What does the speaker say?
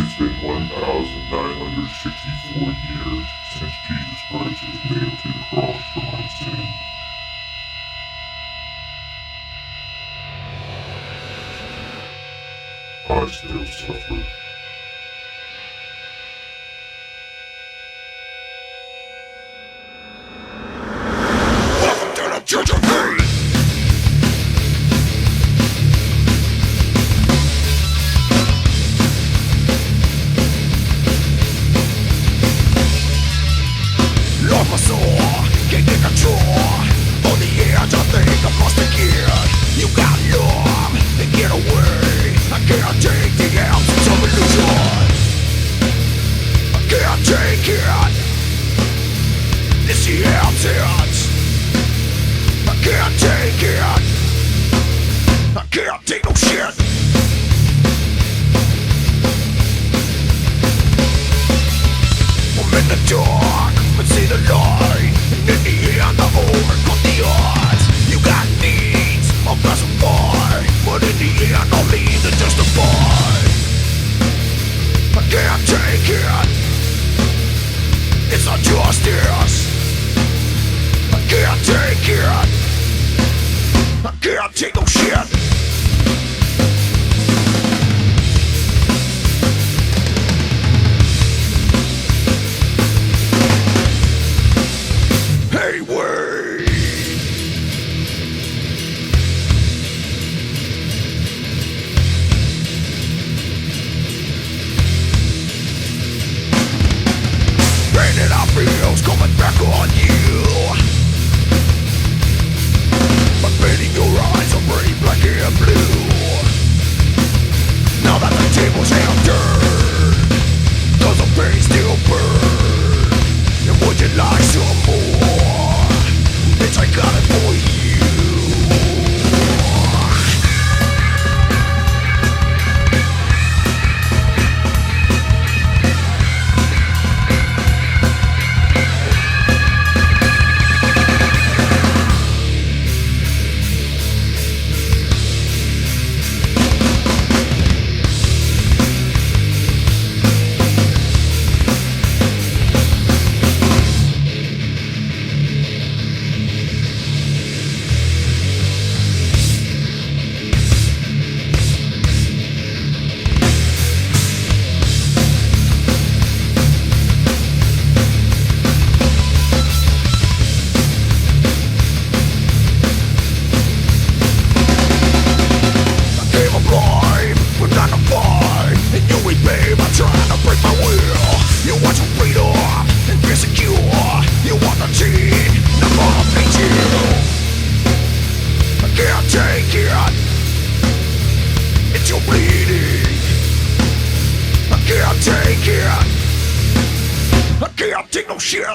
It's been 1,964 years since Jesus Christ was nailed to the cross for my sin. I still suffer. Welcome to the Church of Pain! Lost my soul, can't get control. On the edge, I think I must again. You got love, and get away. I can't take the absence of illusion. I can't take it. It's the absence. I can't take it. I can't take no shit. I'm in the dark, but see the light. And in the end, I've overcome the odds. You got needs, I'll pacify. But in the end, I'll lead to justify. I can't take it. It's not justice. I can't take it. I can't take no shit. Hey, wait! Pain that I feel's coming back on you. My pain in your eyes are pretty black and blue. Now that the tables have turned, does the pain still burn? And would you like some more? Bitch, I got it for you. Take it. I can't take no shit.